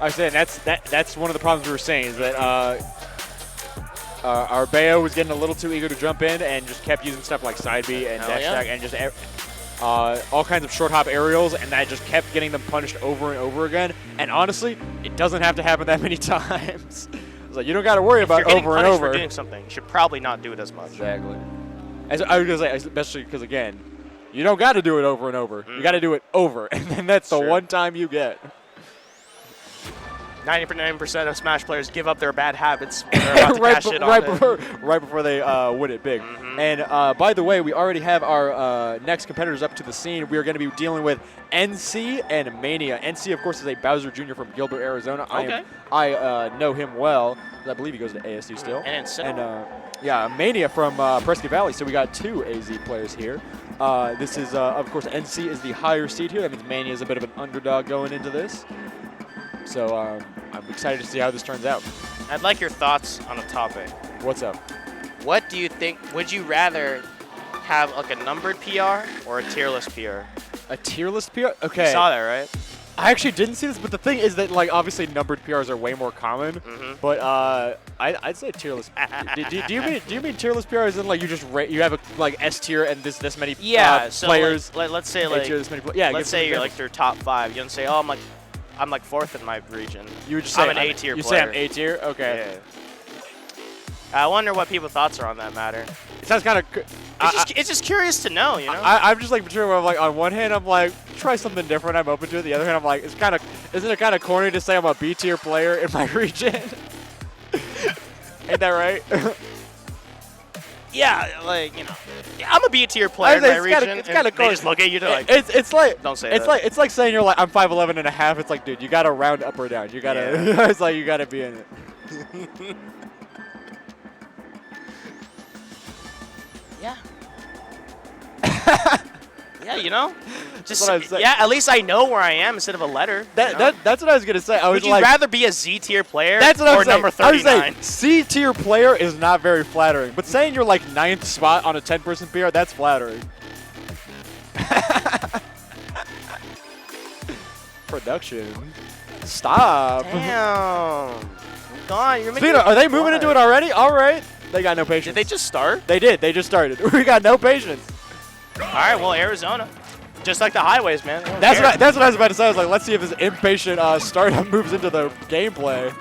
I was saying that's one of the problems we were saying is that our Bayo was getting a little too eager to jump in and just kept using stuff like side B and dash attack and just all kinds of short hop aerials, and that just kept getting them punished over and over again. And honestly, it doesn't have to happen that many times. It's like you don't got to worry about over and over. For doing something, you should probably not do it as much. Exactly. As I was gonna say, especially because again, you don't got to do it over and over. You got to do it over, and then that's the one time you get. 99% of Smash players give up their bad habits when they're about to cash it on right before they win it big. And by the way, we already have our next competitors up to the scene. We are going to be dealing with NC and Mania. NC, of course, is a Bowser Jr. from Gilbert, Arizona. Okay. I know him well. I believe he goes to ASU still. And yeah, Mania from Prescott Valley. So we got 2 AZ players here. This is, of course, NC is the higher seed here. That means Mania is a bit of an underdog going into this. So I'm excited to see how this turns out. I'd like your thoughts on a topic. What's up? What do you think? Would you rather have like a numbered PR or a tier list PR? A tier list PR? Okay. You saw that, right? I actually didn't see this, but the thing is that, like, obviously numbered PRs are way more common. But I'd say tier list. do you mean tier list PRs in like you just you have a like S tier and this many so players? Let's say like this many let's say you're like their top 5. You don't say, oh, I'm like 4th in my region. You would just say I'm an A tier player. You say I'm A tier? Okay. Yeah. I wonder what people's thoughts are on that matter. It sounds kind of. It's just curious to know, you know. I'm just like between where I'm like on one hand I'm like try something different, I'm open to it. The other hand I'm like isn't it kind of corny to say I'm a B tier player in my region? Ain't that right? Yeah, like, you know, I'm a B tier player in my region. It's kind of cool. They just look at you, they're like, it's like, don't say it's that. It's like saying you're like, I'm 5'11 and a half. It's like, dude, you got to round up or down. You got to, it's like, you got to be in it. Yeah. Yeah, you know? Just, yeah, at least I know where I am instead of a letter. That's what I was going to say. Would you rather be a Z tier player or number 39? I was saying, C tier player is not very flattering. But saying you're like 9th spot on a 10-person PR, that's flattering. Production. Stop. Damn. God, you're making Are they moving into it already? All right. They got no patience. Did they just start? They did. They just started. We got no patience. All right, well, Arizona. Just like the highways, man. That's what I was about to say. I was like, let's see if this impatient startup moves into the gameplay.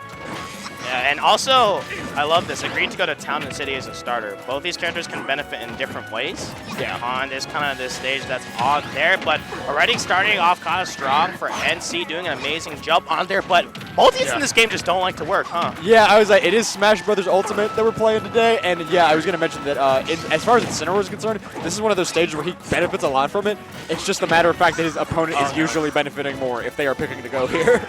Yeah, and also, I love this. Agreed to go to Town and City as a starter. Both these characters can benefit in different ways. Yeah. On this kind of this stage that's on there, but already starting off kind of strong for NC, doing an amazing jump on there. But multis in this game just don't like to work, huh? Yeah, I was like, it is Smash Brothers Ultimate that we're playing today, and yeah, I was gonna mention that as far as Incineroar is concerned, this is one of those stages where he benefits a lot from it. It's just a matter of fact that his opponent is usually benefiting more if they are picking to go here.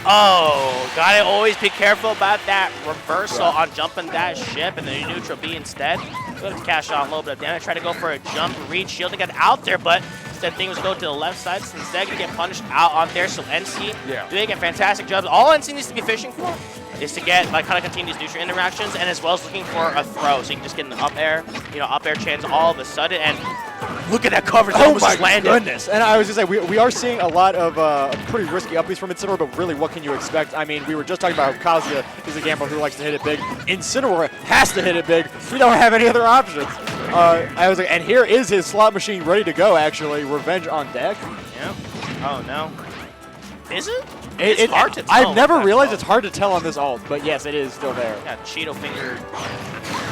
Oh, gotta always be careful about that reversal on jumping that ship and then neutral B instead. Good to cash out a little bit of damage. Try to go for a jump, reach, shield to get out there, but instead things go to the left side. So instead, you get punished out on there. So NC doing a fantastic job. All NC needs to be fishing for is to get like kind of continue these neutral interactions, and as well as looking for a throw, so you can just get an up air, up air chance all of a sudden. And look at that coverage! Oh my goodness! And I was just saying, we are seeing a lot of pretty risky upbeats from Incineroar, but really, what can you expect? I mean, we were just talking about how Kazuya is a gambler who likes to hit it big. Incineroar has to hit it big. We don't have any other options. I was like, and here is his slot machine ready to go. Actually, Revenge on deck. Yeah. Oh no. Is it? It's hard to tell. I've never realized it's hard to tell on this ult, but yes, it is still there. Yeah, Cheeto finger.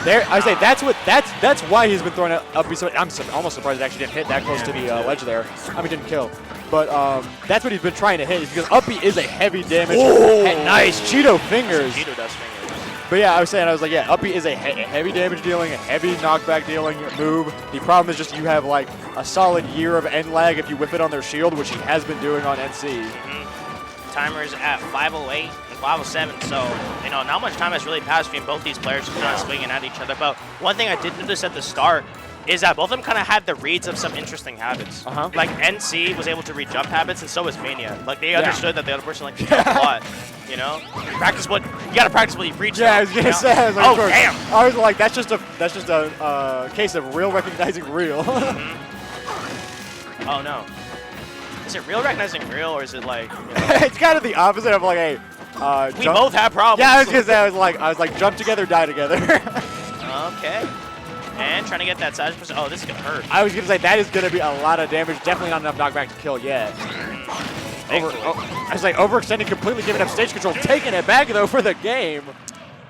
There, I say that's why he's been throwing up. I'm almost surprised it actually didn't hit that close to the ledge there. I mean, didn't kill, but that's what he's been trying to hit. Is because uppy is a heavy damage. Nice Cheeto fingers. Cheeto does fingers. But yeah, I was saying, yeah, uppy is a heavy damage dealing, a heavy knockback dealing move. The problem is just you have like a solid year of end lag if you whip it on their shield, which he has been doing on NC. Timers at 508 and 507, so not much time has really passed between both these players just kind of swinging at each other. But one thing I did notice at the start is that both of them kind of had the reads of some interesting habits. Like NC was able to read jump habits, and so was Mania. Like they understood that the other person liked to jump a lot. Practice what you gotta practice what you preach. Yeah, I was gonna say. I was like, oh damn! I was like, that's just a case of real recognizing real. Oh no. Is it real recognizing real, or is it like? You know, It's kind of the opposite of like a. we both have problems. Yeah, I was gonna say I was like jump together, die together. Okay. And trying to get that side position. Oh, this is gonna hurt. I was gonna say that is gonna be a lot of damage. Definitely not enough knockback to kill yet. I was like overextending, completely giving up stage control, taking it back though for the game.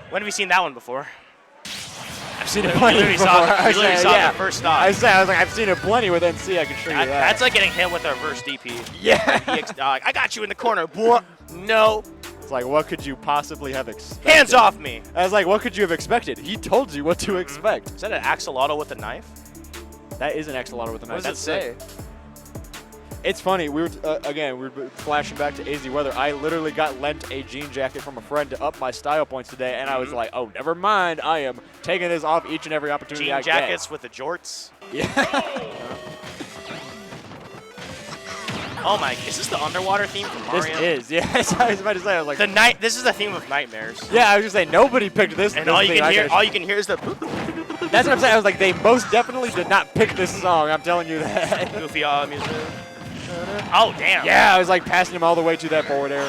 When have we seen that one before? I've seen it plenty before. We literally saw the first stop. I was like, I've seen it plenty with NC. I can show you that. That's like getting hit with a reverse DP. Yeah. I got you in the corner. No. It's like, what could you possibly have expected? Hands off me. I was like, what could you have expected? He told you what to expect. Is that an axolotl with a knife? That is an axolotl with a knife. What does it say? It's funny. We were again. We were flashing back to AZ Weather. I literally got lent a jean jacket from a friend to up my style points today, and I was like, "Oh, never mind. I am taking this off each and every opportunity I get." Jean jackets with the jorts. Yeah. Oh my! Is this the underwater theme from Mario? This is. Yes, I was about to say. I was like, This is the theme of nightmares. Yeah, I was just saying nobody picked this. And this all you can hear is the. That's what I'm saying. I was like, they most definitely did not pick this song. I'm telling you that. Wolfee and Amuse. Oh damn! Yeah, I was like passing him all the way to that forward air.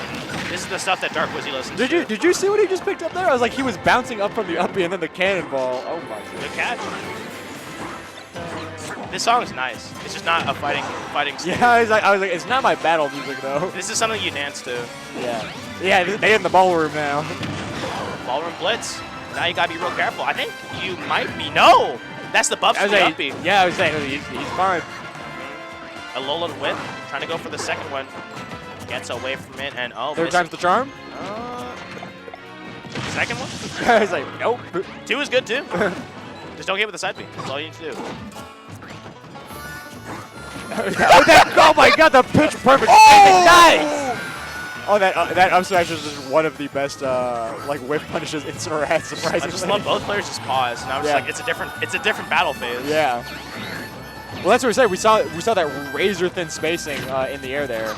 This is the stuff that Dark Wizzy listens to. Did you see what he just picked up there? I was like, he was bouncing up from the uppie and then the cannonball. Oh my god. Good catch. This song is nice. It's just not a fighting stage. Yeah, I was like, it's not my battle music though. This is something you dance to. Yeah. Yeah, they in the ballroom now. Ballroom blitz. Now you gotta be real careful. I think you might be. No! That's the buff to the uppie. Yeah, I was saying, he's fine. A Alolan whip. Trying to go for the second one. Gets away from it and oh. Third time's the charm? Second one? I was like, nope. 2 is good too. Just don't get with the side B. That's all you need to do. Oh my god, the pitch perfect. Oh! Nice! Oh, that up smash is just one of the best like whiff punishes Incineroar had, surprisingly. I just love both players just pause, and I'm just like, it's a different battle phase. Yeah. Well, that's what we said. We saw that razor thin spacing in the air there.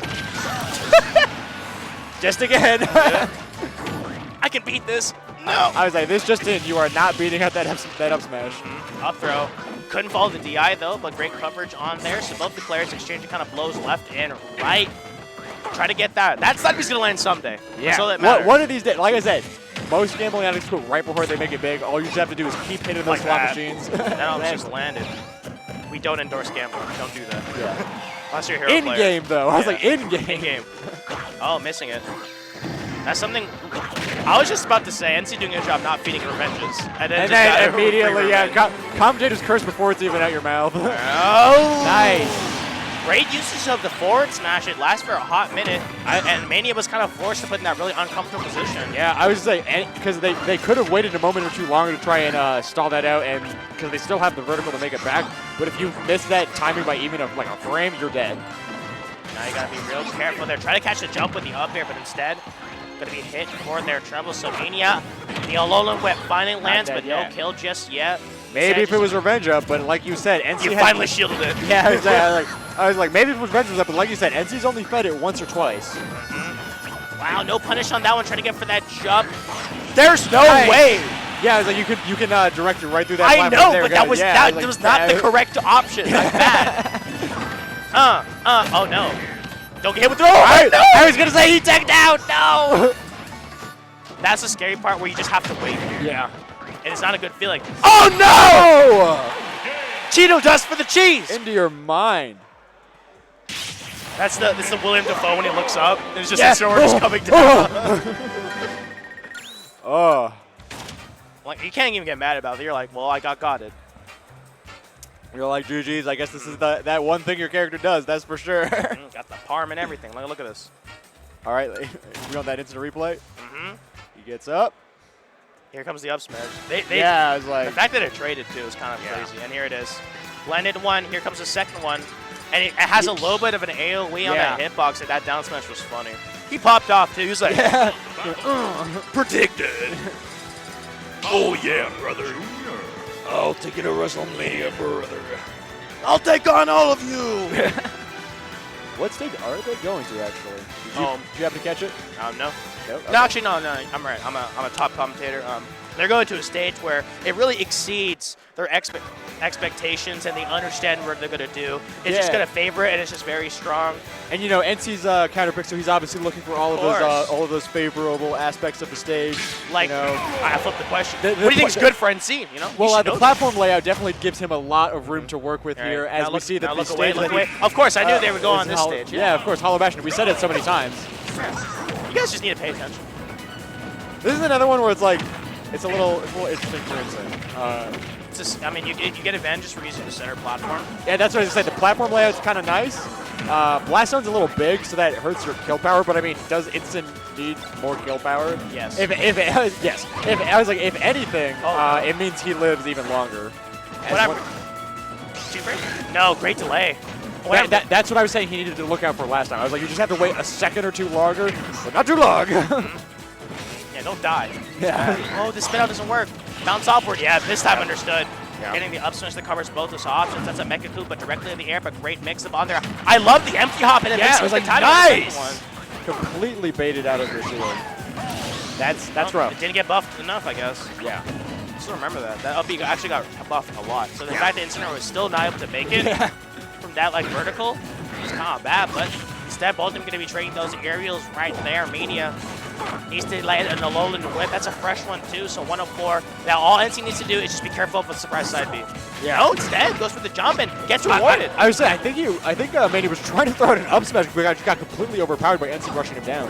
Just again. Yeah. I can beat this. No. I was like, this just in. You are not beating out that up smash. Up throw. Couldn't follow the DI though, but great coverage on there. So both the players exchanging kind of blows left and right. Try to get that. That side B's gonna land someday. Yeah. So that matters. One of these days, like I said, most gambling addicts quit right before they make it big. All you just have to do is keep hitting those slot machines. That almost just landed. We don't endorse gambling. Don't do that. Yeah. Unless you're a hero player. In-game, though. I was like, in-game. In-game. Oh, missing it. That's something I was just about to say. NC doing a good job not feeding revenges. And then immediately, yeah, commentators curse before it's even out your mouth. Oh! Nice. Great usage of the forward smash. It lasts for a hot minute, and Mania was kind of forced to put in that really uncomfortable position. Yeah, I was saying, because they could have waited a moment or two longer to try and stall that out, and because they still have the vertical to make it back. But if you miss that timing by even like a frame, you're dead. Now you gotta be real careful there. Try to catch the jump with the up air, but instead gonna be hit for their trouble. So Mania, the Alolan whip finally lands, but no kill just yet. Maybe if it was revenge up, but like you said, NC you finally shielded it. Yeah, I was like, maybe if it was revenge up, but like you said, NC's only fed it once or twice. Wow, no punish on that one. Trying to get for that jump. There's no way. Yeah, I was like, you can direct it right through that. I know, but that was not the correct option. That's bad. Oh no. Don't get hit with throw. I was gonna say he tagged out. No. That's the scary part where you just have to wait. Yeah. And it's not a good feeling. Oh no! Cheeto dust for the cheese. Into your mind. This is the William Dafoe when he looks up. There's just Incineroar just coming down. Oh. Like you can't even get mad about it. You're like, well, I got godded. You're like, GG's. I guess this is that one thing your character does. That's for sure. Got the parm and everything. Look at this. All right, we on that instant replay. Mm-hmm. He gets up. Here comes the up smash. Yeah, I was like... The fact that it traded, too, is kind of crazy. And here it is. Blended one. Here comes the second one. And it has a little bit of an AoE on that hitbox, and that down smash was funny. He popped off, too. He was like, predicted. Oh, yeah, brother. I'll take you to WrestleMania, brother. I'll take on all of you. What stage are they going to, actually? Did you happen to catch it? No. Nope. No, actually, no. I'm right. I'm a top commentator. they're going to a stage where it really exceeds their expectations, and they understand what they're going to do. It's just going to favor it, and it's just very strong. And you know, NC's counter pick, so he's obviously looking for all of those favorable aspects of the stage. Like, you know, I flipped the question. What do you think is good for NC? You know, well, the platform layout definitely gives him a lot of room to work with here, as we see that the stage. Look away. Of course, I knew they would go on this stage. Yeah, of course, Hollow Bastion. We said it so many times. You guys just need to pay attention. This is another one where it's like, it's a little interesting for instance. It's just, I mean, you get advantages for using the center platform. Yeah, that's what I was going to say. The platform layout's kind of nice. Blast Zone's a little big, so that hurts your kill power. But I mean, does Instant need more kill power? Yes. Yes. I was like, if anything, it means he lives even longer. Whatever. Too great? No, great delay. That's what I was saying he needed to look out for last time. I was like, you just have to wait a second or two longer, but not too long. Yeah, don't die. Yeah. Oh, the spin out doesn't work. Bounce offward. Yeah, this time understood. Yeah. Getting the up smash that covers both those options. That's a Mecha Coup, but directly in the air, but great mix up on there. I love the empty hop, and it makes it was like, nice! Completely baited out of your shield. That's rough. It didn't get buffed enough, I guess. Yeah. Still remember that. That up B actually got buffed a lot. So the fact that Incineroar was still not able to make it from that like vertical is kind of bad, but instead both of them going to be trading those aerials right there. Mania needs to land an Alolan Whip. That's a fresh one too, so 104. Now all NC needs to do is just be careful of a surprise side B. Yeah. No, instead goes for the jump and gets rewarded. I was saying, I think Mania was trying to throw out an up smash, but got completely overpowered by NC rushing him down.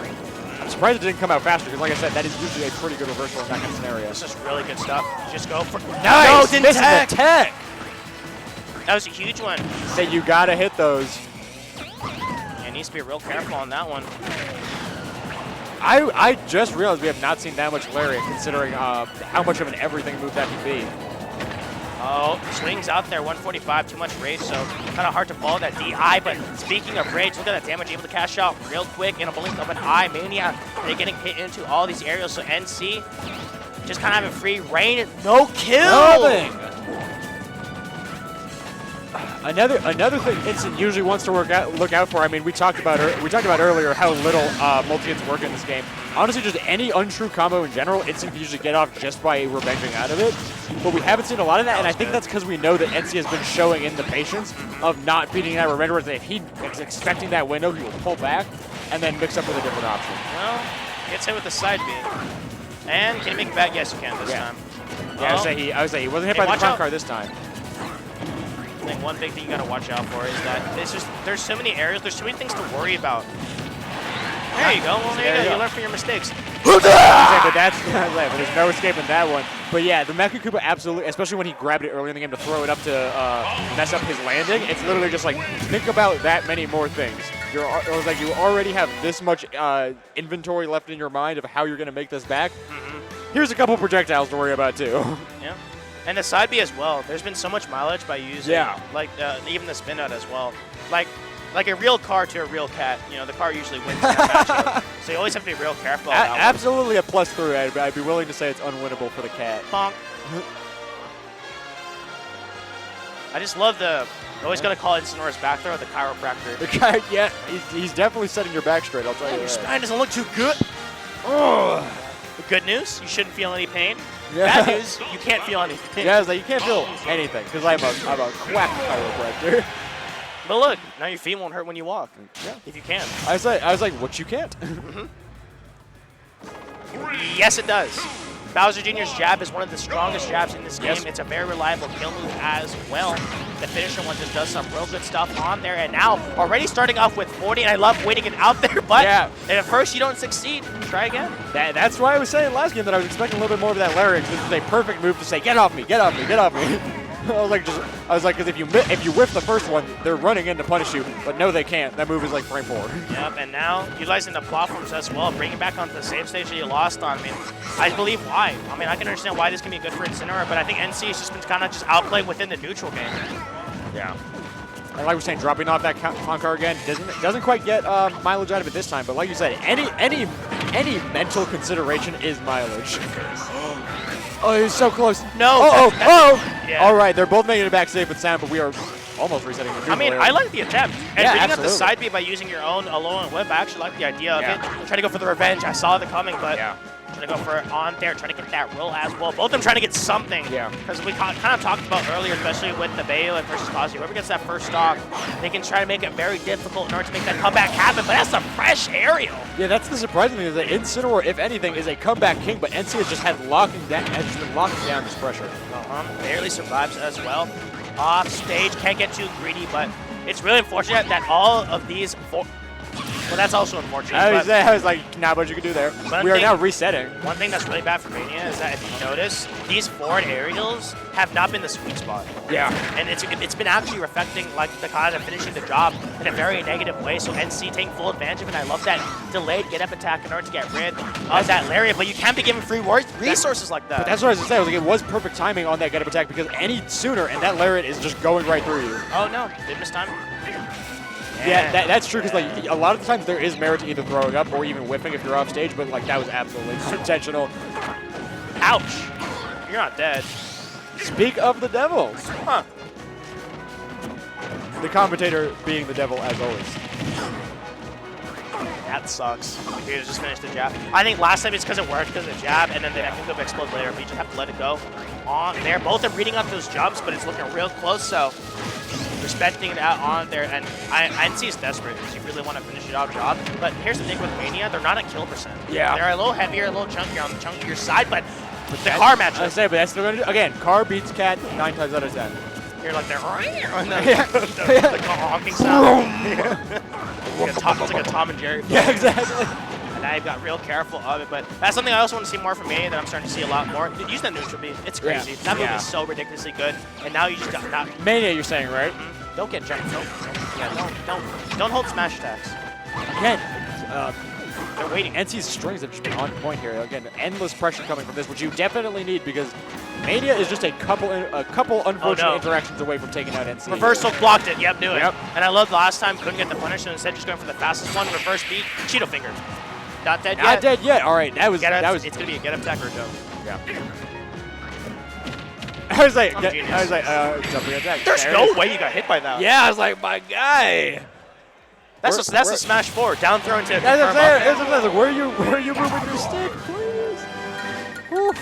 I'm surprised it didn't come out faster, because like I said, that is usually a pretty good reversal in that kind of scenario. This is really good stuff. Just go for nice. No, didn't tech. Tech. That was a huge one. Say you gotta hit those. Yeah, needs to be real careful on that one. I just realized we have not seen that much Lariat, considering how much of an everything move that can be. Oh, swings out there, 145, too much rage, so kind of hard to follow that DI. But speaking of rage, look at that damage, able to cash out real quick in a blink of an eye. Mania, they're getting hit into all these aerials, so NC just kind of having free reign. No kill! Nothing! Another thing Instant usually wants to look out for. I mean, we talked about earlier how little multi-hits work in this game. Honestly, just any untrue combo in general, Instant can usually get off just by revenging out of it. But we haven't seen a lot of that, and I think that's because we know that NC has been showing in the patience of not beating that revenge. Whereas if he is expecting that window, he will pull back and then mix up with a different option. Well, gets hit with the side B. And can he make it back? Yes, you can this time. Yeah, I was saying he wasn't hit by the front card this time. I think one big thing you gotta watch out for is that it's just there's so many areas, there's so many things to worry about. There you go. Well, there you go. You learn from your mistakes. But there's no escaping that one. But yeah, the Mecha Koopa absolutely, especially when he grabbed it earlier in the game to throw it up to mess up his landing. It's literally just like think about that many more things. It was like you already have this much inventory left in your mind of how you're gonna make this back. Here's a couple projectiles to worry about too. Yeah. And the side B as well. There's been so much mileage by using, like even the spin out as well. Like a real car to a real cat. You know, the car usually wins that matchup. So you always have to be real careful. Absolutely a +3. I'd be willing to say it's unwinnable for the cat. Bonk. I just love the. Always gonna call Incineroar's back throw the chiropractor. The guy, yeah, he's definitely setting your back straight. I'll tell you. Your spine doesn't look too good. Oh. Good news, you shouldn't feel any pain. Yeah. Bad news, you can't feel anything. Yeah, it's like you can't feel anything because I'm a quack chiropractor. But look, now your feet won't hurt when you walk. Yeah. If you can. I was like, what you can't? Yes, it does. Bowser Jr.'s jab is one of the strongest jabs in this game. Yes. It's a very reliable kill move as well. The finisher one just does some real good stuff on there. And now, already starting off with 40, and I love waiting it out there, but at first you don't succeed. Try again. That's why I was saying last game that I was expecting a little bit more of that Lariat. This is a perfect move to say, get off me, get off me, get off me. I was like, because if you whiff the first one, they're running in to punish you, but no, they can't. That move is like frame 4. Yep, and now utilizing the platforms as well, bringing back onto the same stage that you lost on. I mean, I believe why. I mean, I can understand why this can be good for Incineroar, but I think NC has just been kind of just outplayed within the neutral game. Yeah. And like we're saying, dropping off that Concar again doesn't quite get mileage out of it this time. But like you said, any mental consideration is mileage. Oh, he's so close. No. Yeah. All right, they're both making it back safe and sound, but we are almost resetting the I mean, I like the attempt. And yeah, beating up the side B by using your own Alolan Whip, I actually like the idea of it. Try to go for the revenge. I saw it coming, but Trying to go for it on there, trying to get that roll as well. Both of them trying to get something. Yeah. Because we kind of talked about earlier, especially with the Baylor versus Kazuya. Whoever gets that first stock, they can try to make it very difficult in order to make that comeback happen. But that's a fresh aerial. Yeah, that's the surprising thing is that Incineroar, if anything, is a comeback king, but NC has just been locking down this pressure. Barely survives as well. Off stage, can't get too greedy, but it's really unfortunate that all of these well, that's also unfortunate. I was like, not much you can do there. We are now resetting. One thing that's really bad for Mania is that if you notice, these forward aerials have not been the sweet spot. Yeah. And it's been actually reflecting like the Kaza finishing the job in a very negative way. So NC taking full advantage of it. And I love that delayed get-up attack in order to get rid of that lariat. But you can't be given free resources like that. But that's what I was going to say. I was like, it was perfect timing on that get-up attack because any sooner, and that lariat is just going right through you. Oh, no. Did miss time. Yeah, that's true because like a lot of the times there is merit to either throwing up or even whipping if you're off stage, but like that was absolutely intentional. Ouch! You're not dead. Speak of the devil. Huh. The commentator being the devil as always. That sucks. You just finished the jab. I think last time it's because it worked because of the jab, and then the echo could explode later, but you just have to let it go on there. Both are reading up those jumps, but it's looking real close, so respecting it out on there. And NC is desperate because you really want to finish it off job. But here's the thing with Mania, they're not at kill percent. Yeah. They're a little heavier, a little chunkier on the chunkier side, but the car match. I say, but that's still going to do. Again, car beats cat 9 times out of 10. You're like, they're on the honking sound. It's like a Tom and Jerry film. Yeah, exactly. And now you've got real careful of it, but that's something I also want to see more from Mania that I'm starting to see a lot more. Use that neutral beat. It's crazy. Yeah. That move is so ridiculously good, and now you just got not. Mania, you're saying, right? Don't get jumped. Don't hold smash attacks. Again, They're waiting. NC's strings have just been on point here. Again, endless pressure coming from this, which you definitely need because Mania is just a couple unfortunate interactions away from taking out NC. Reversal blocked it. Yep, knew it. Yep. And I loved last time, couldn't get the punish, and instead just going for the fastest one, reverse beat, Cheeto finger. Not dead yet. Not dead yet. All right, that was. It's gonna be a get up attack or a jump. Yeah. I was like, jumping attack. There's no way you got hit by that. Yeah, I was like, my guy. That's a smash forward, down throw into. That's what I'm saying. Like, where are you moving your stick, please? Whew.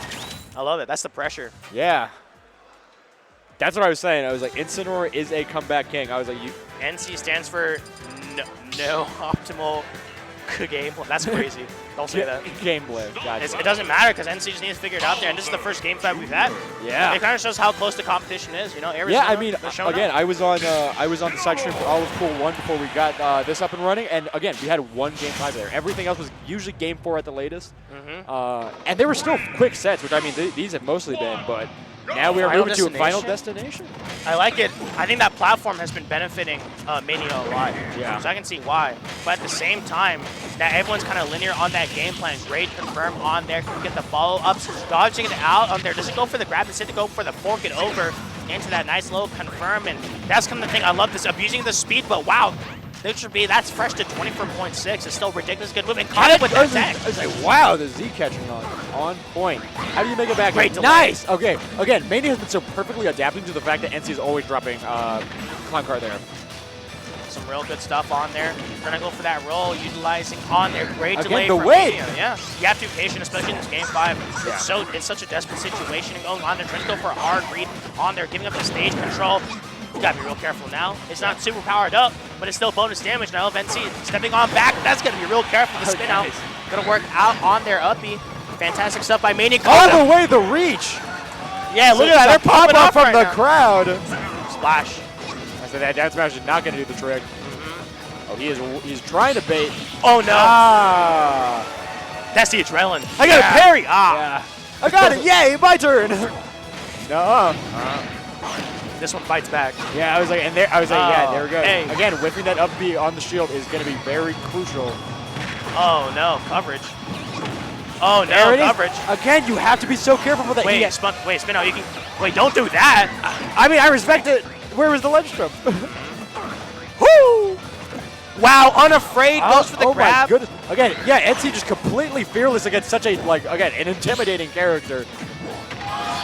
I love it. That's the pressure. Yeah. That's what I was saying. I was like, Incineroar is a comeback king. I was like, you. NC stands for no optimal game. That's crazy. Don't say that. Gameplay. Gotcha. It doesn't matter because NC just needs to figure it out there, and this is the first game fight we've had. Yeah. It kind of shows how close the competition is. You know, Arizona, yeah, I mean, again, up. I was on the side stream for All of Pool 1 before we got this up and running, and again, we had one game 5 there. Everything else was usually game 4 at the latest, and they were still quick sets, which I mean, these have mostly been, but now we are moving to a final destination. I like it. I think that platform has been benefiting Mania a lot. Yeah. So I can see why. But at the same time, that everyone's kind of linear on that game plan. Great confirm on there. Can get the follow-ups. Dodging it out on there. Doesn't go for the grab. Instead to go for the fork it over into that nice little confirm. And that's kind of the thing. I love this. Abusing the speed, but wow. Neutral B, that's fresh to 24.6. It's still ridiculous good move. And caught it with that tech. I was like, wow, the Z catching on point. How do you make it back? Great delay. Nice. Okay. Again, Mania has been so perfectly adapting to the fact that NC is always dropping climb car there. Some real good stuff on there. Trying to go for that roll, utilizing on there. Great delay the from wait. Mania. Yeah, you have to be patient, especially in this game 5. Yeah. It's such a desperate situation and going on there. Trying to go for a hard read on there, giving up the stage control. You gotta be real careful now. It's not super powered up, but it's still bonus damage. Now NC stepping on back. That's gonna be real careful. The spin out. Gonna work out on their uppy. Fantastic stuff by Mania. All the way the reach. Yeah, look at that. They're popping up up from right the now. crowd. Splash. I said that down smash is not gonna do the trick. Oh, he's trying to bait. Oh no. Ah. That's the adrenaline. I got a parry. Yeah. I got it. Yay, my turn. No. This one fights back. Yeah, I was like, yeah, there we go. Hey. Again, whipping that up B on the shield is going to be very crucial. Oh no, coverage. Oh There no, it coverage. is. Again, you have to be so careful with that. Wait, spin out. You can. Wait, don't do that. I mean, I respect it. Where was the ledge jump? Woo! Wow, unafraid goes for the grab. My goodness. Again, yeah, NC just completely fearless against such a an intimidating character.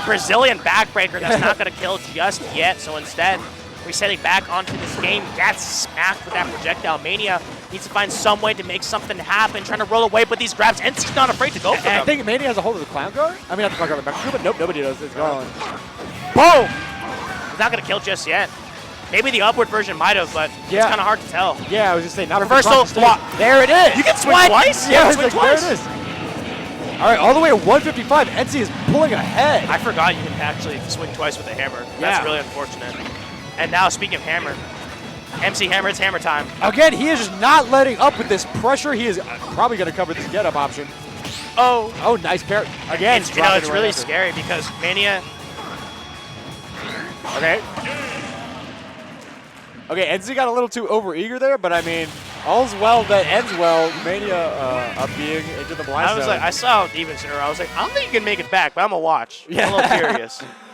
Brazilian backbreaker that's not going to kill just yet. So instead, resetting back onto this game, gets smacked with that projectile. Mania needs to find some way to make something happen, trying to roll away, but these grabs, NC's not afraid to go for them. I think Mania has a hold of the clown guard. I mean, not the clown guard, the Mecha, but nope, nobody does. It's gone. Boom! He's not going to kill just yet. Maybe the upward version might have, but it's kind of hard to tell. Yeah, I was just saying, not reversal block. There it is. You can swing twice? Yeah, swing twice. There it is. All right, all the way at 155. NC is pulling ahead. I forgot you can actually swing twice with a hammer. That's really unfortunate. And now, speaking of hammer, MC Hammer, it's hammer time. Again, he is just not letting up with this pressure. He is probably going to cover this get-up option. Oh, nice pair. Again, it's really scary because Mania. Okay, NC got a little too overeager there, but I mean, all's well that ends well. Mania up being into the blind zone. I saw even sooner. I was like, I don't think you can make it back, but I'm going to watch. I'm a little curious.